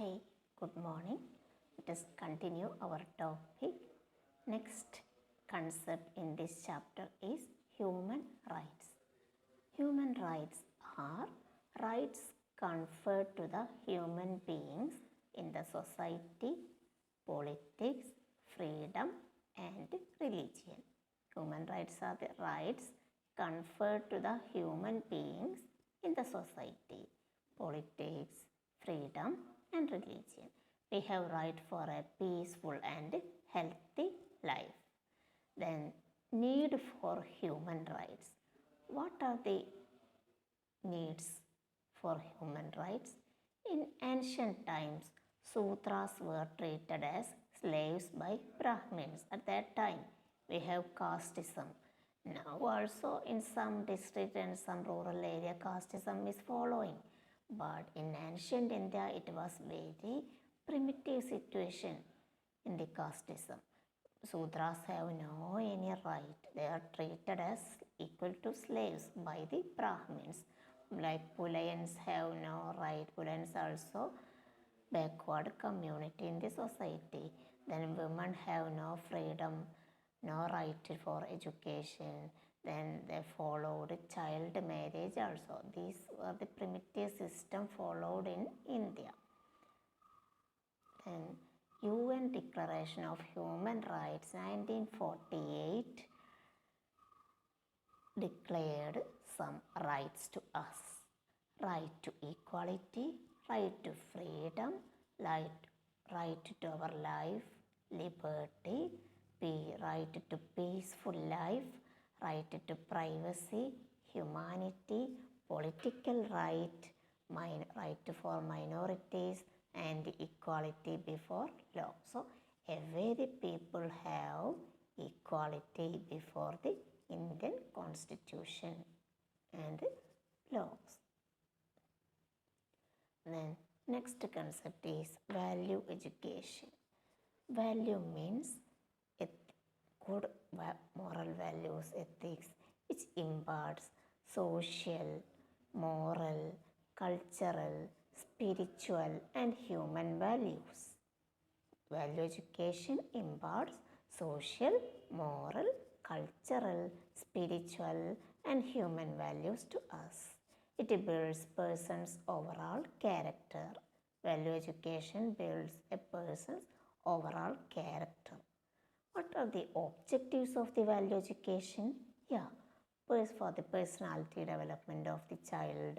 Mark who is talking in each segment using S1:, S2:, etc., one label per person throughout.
S1: Hi, good morning. Let us continue our topic. Next concept in this chapter is human rights. Human rights are rights conferred to the human beings in the society, politics, freedom, and religion. Human rights are the rights conferred to the human beings in the society, politics, freedom, and religion. We have right for a peaceful and healthy life. Then need for human rights. What are the needs for human rights? In ancient times, Sudras were treated as slaves by Brahmins. At that time, we have casteism. Now also in some district and some rural area, casteism is following. But in ancient India, it was very primitive situation in the casteism. Sudras have no any right. They are treated as equal to slaves by the Brahmins. Like Pulayans have no right. Pulayans also backward community in the society. Then women have no freedom, no right for education. Then they followed child marriage also. These were the primitive system followed in India. Then UN Declaration of Human Rights 1948 declared some rights to us. Right to equality, right to freedom, right to our life, liberty, right to peaceful life, right to privacy, humanity, political right, right for minorities, and equality before law. So every people have equality before the Indian Constitution and laws. Then next concept is value education. Value means good moral values, ethics, which imparts social, moral, cultural, spiritual, and human values. Value education imparts social, moral, cultural, spiritual, and human values to us. It builds person's overall character. Value education builds a person's overall character. What are the objectives of the value education? For the personality development of the child,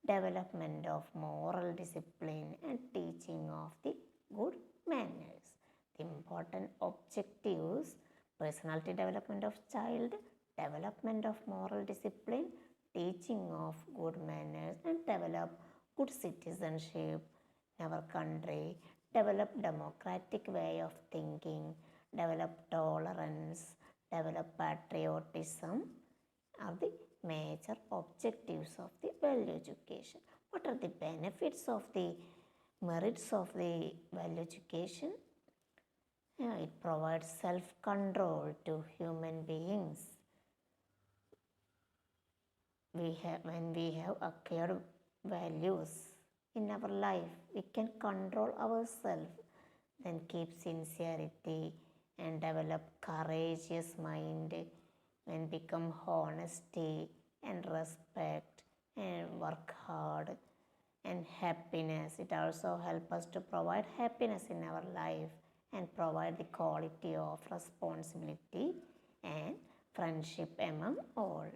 S1: development of moral discipline, and teaching of the good manners. The important objectives: personality development of child, development of moral discipline, teaching of good manners, and develop good citizenship in our country, develop democratic way of thinking, develop tolerance, develop patriotism are the major objectives of the value education. What are the benefits of the merits of the value education? It provides self-control to human beings. When we have acquired values in our life, we can control ourselves, then keep sincerity and develop courageous mind, and become honesty and respect and work hard and happiness. It also helps us to provide happiness in our life and provide the quality of responsibility and friendship among all.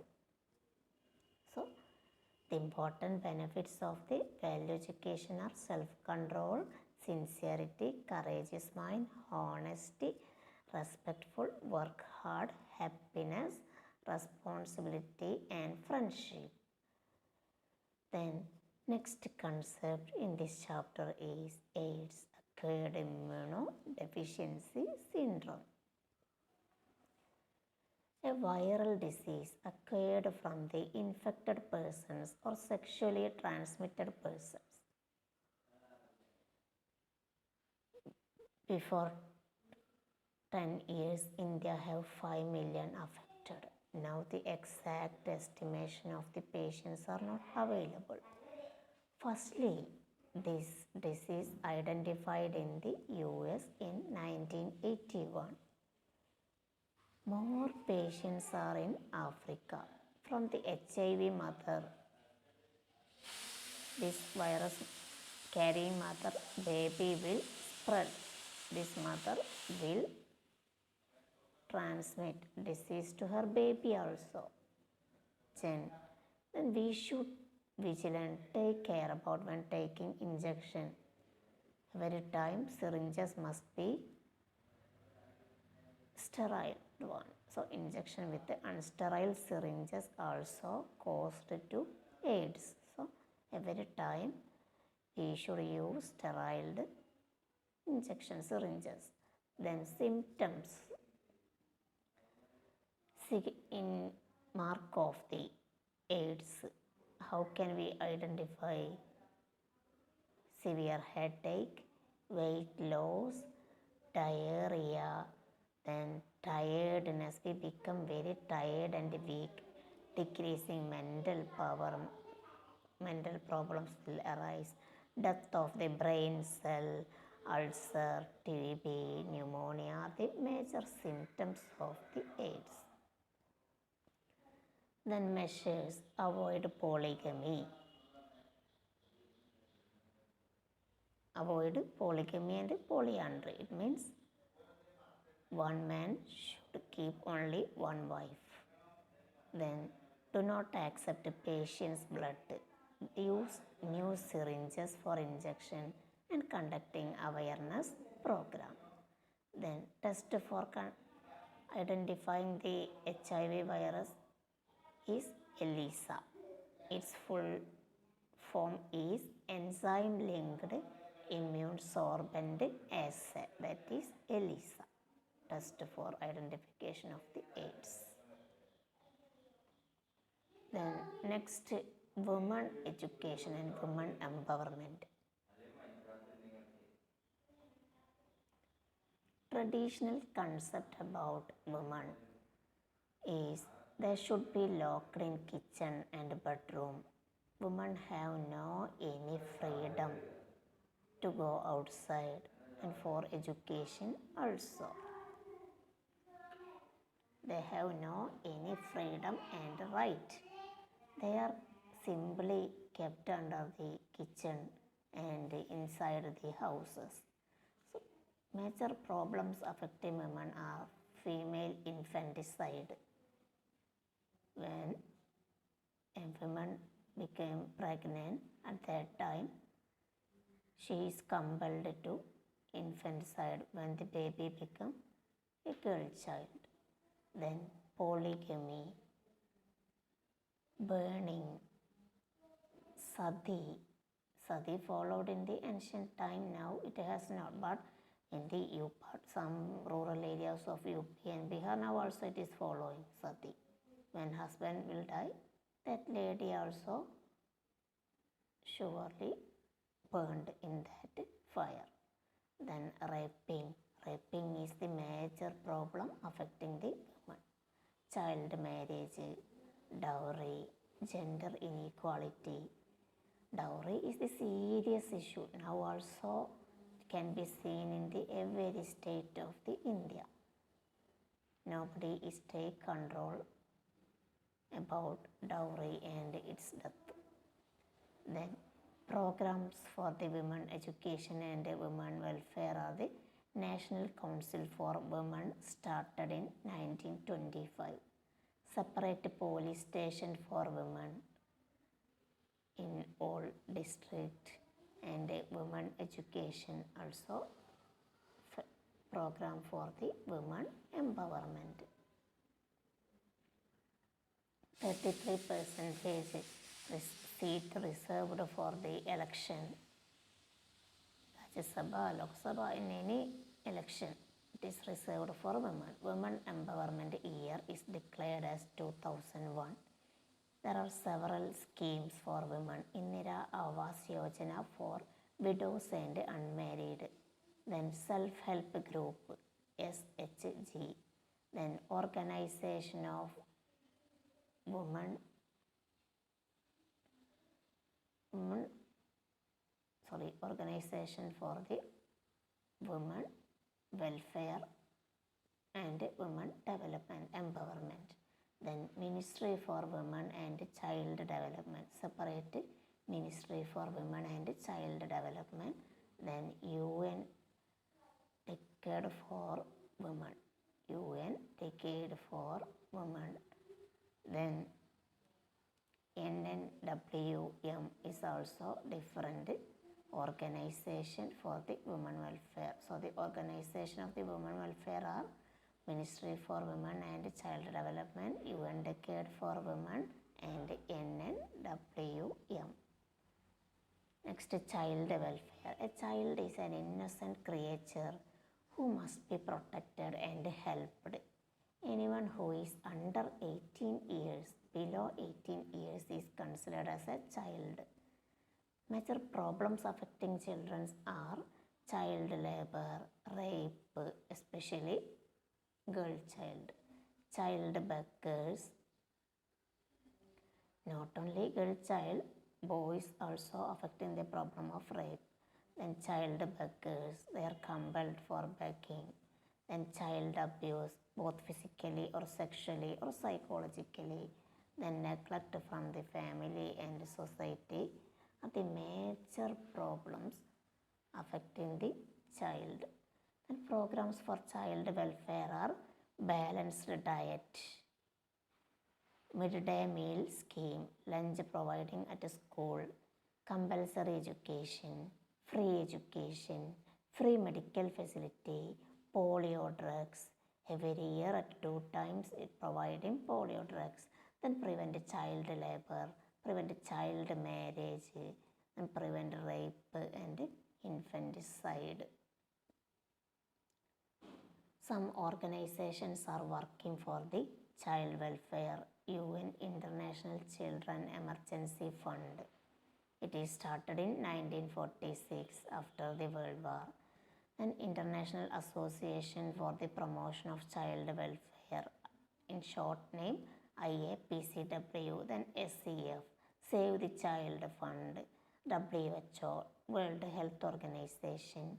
S1: So the important benefits of the value education are self-control, sincerity, courageous mind, honesty, respectful, work hard, happiness, responsibility, and friendship. Then next concept in this chapter is AIDS, acquired immunodeficiency syndrome. A viral disease acquired from the infected persons or sexually transmitted persons. Before 10 years, India have 5 million affected. Now the exact estimation of the patients are not available. Firstly, this disease identified in the US in 1981. More patients are in Africa. From the HIV mother, this virus carrying mother, baby will spread. This mother will transmit disease to her baby also. Then we should vigilant, take care about when taking injection. Every time syringes must be sterile one. So injection with the unsterile syringes also caused to AIDS. So every time we should use sterile injection syringes. Then symptoms. In mark of the AIDS, how can we identify? Severe headache, weight loss, diarrhea, then tiredness. We become very tired and weak, decreasing mental power. Mental problems will arise. Death of the brain cell, ulcer, TB, pneumonia are the major symptoms of the AIDS. Then measures, avoid polygamy. Avoid polygamy and polyandry. It means one man should keep only one wife. Then do not accept patient's blood. Use new syringes for injection and conducting awareness program. Then test for identifying the HIV virus is ELISA. Its full form is enzyme linked immune sorbent assay, that is ELISA, test for identification of the AIDS. Then next, women education and women empowerment. Traditional concept about women is they should be locked in kitchen and bedroom. Women have no any freedom to go outside, and for education also. They have no any freedom and right. They are simply kept under the kitchen and inside the houses. So major problems affecting women are female infanticide. When a woman became pregnant, at that time she is compelled to infanticide when the baby become a girl child. Then polygamy, burning, sati. Sati followed in the ancient time, now it has not, but in the UP, some rural areas of UP and Bihar, now also it is following sati. When husband will die, that lady also surely burned in that fire. Then raping. Raping is the major problem affecting the women. Child marriage, dowry, gender inequality. Dowry is the serious issue. Now also can be seen in the every state of the India. Nobody is take control about dowry and its death. Then programs for the women education and women welfare are the National Council for Women started in 1925. Separate police station for women in all district, and women education also program for the women empowerment. 33% seat reserved for the election. Rajya Sabha, Lok Sabha, in any election, it is reserved for women. Women empowerment year is declared as 2001. There are several schemes for women. Indira Awas Yojana for widows and unmarried. Then self-help group, SHG. Then organization of women Organization for the Women Welfare and Women Development Empowerment. Then Ministry for Women and Child Development, separate Ministry for Women and Child Development. Then UN Decade for Women, UN Decade for Women. Then NNWM is also different organization for the women welfare. So the organization of the women welfare are Ministry for Women and Child Development, UN Decade for Women, and NNWM. Next, child welfare. A child is an innocent creature who must be protected and helped. Anyone who is under 18 years, below 18 years is considered as a child. Major problems affecting children are child labor, rape, especially girl child beggars. Not only girl child, boys also affecting the problem of rape. Then child beggars, they are compelled for begging. Then child abuse, both physically or sexually or psychologically. Then neglect from the family and society are the major problems affecting the child. And programs for child welfare are balanced diet, midday meal scheme, lunch providing at a school, compulsory education, free medical facility, polio drugs. Every year at 2 times it providing polio drugs. Then prevent child labor, prevent child marriage, and prevent rape and infanticide. Some organizations are working for the child welfare. UN International Children Emergency Fund. It is started in 1946 after the World War. Then International Association for the Promotion of Child Welfare, in short name IAPCW. Then SCF, Save the Child Fund. WHO, World Health Organization.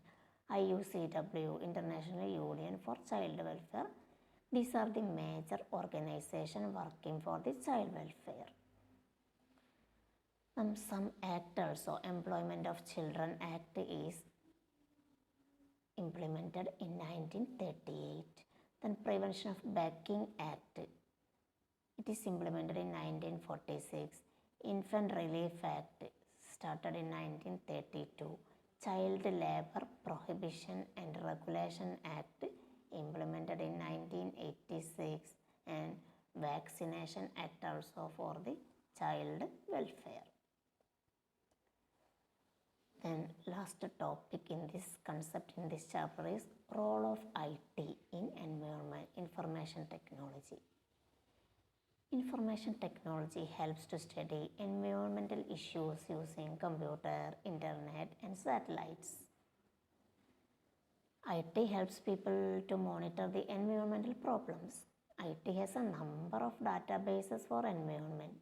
S1: IUCW, International Union for Child Welfare. These are the major organizations working for the child welfare. Some act also, Employment of Children Act is implemented in 1938. Then Prevention of Begging Act, it is implemented in 1946. Infant Relief Act started in 1932. Child Labor Prohibition and Regulation Act implemented in 1986, and Vaccination Act also for the child welfare. Then last topic in this concept in this chapter is role of IT in environment, information technology. Information technology helps to study environmental issues using computer, internet, and satellites. IT helps people to monitor the environmental problems. IT has a number of databases for environment.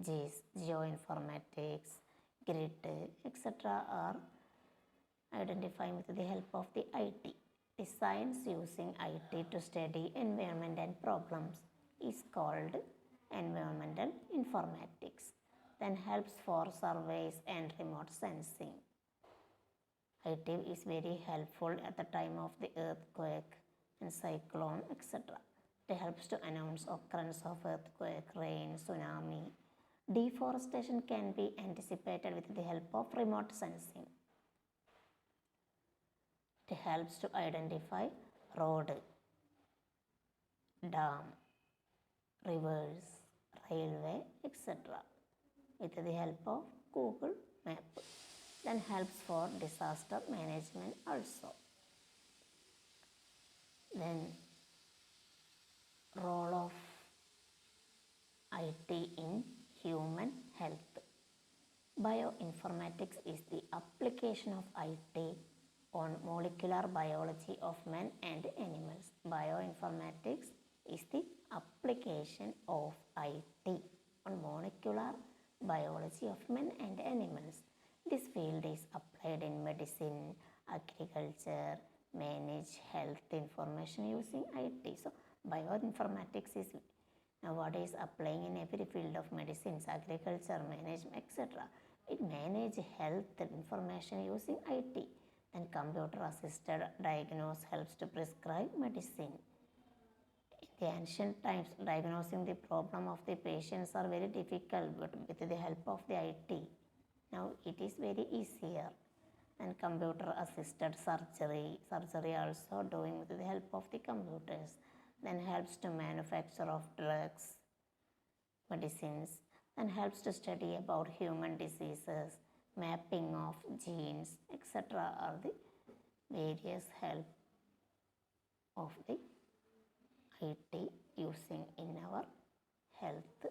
S1: GIS, geoinformatics, grid, etc. are identified with the help of the IT. The science using IT to study environment and problems is called environmental informatics. Then helps for surveys and remote sensing. IT is very helpful at the time of the earthquake and cyclone, etc. It helps to announce occurrence of earthquake, rain, tsunami. Deforestation can be anticipated with the help of remote sensing. It helps to identify road, dam, rivers, railway, etc. with the help of Google Map. Then helps for disaster management also. Then role of IT in human health. Bioinformatics is the application of IT on molecular biology of men and animals. Bioinformatics is the application of IT on molecular biology of men and animals. This field is applied in medicine, agriculture, manage health information using IT. So bioinformatics is nowadays applying in every field of medicines, agriculture, management, etc. It manage health information using IT. Then computer assisted diagnose helps to prescribe medicine. In the ancient times, diagnosing the problem of the patients are very difficult, but with the help of the IT, now it is very easier. And computer assisted surgery also doing with the help of the computers. Then helps to manufacture of drugs, medicines, and helps to study about human diseases, mapping of genes, etc. are the various help of the IT using in our health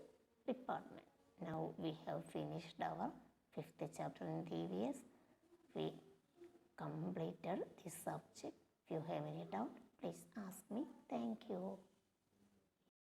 S1: department. Now we have finished our 5th chapter in TVS. We completed this subject. If you have any doubt, please ask me.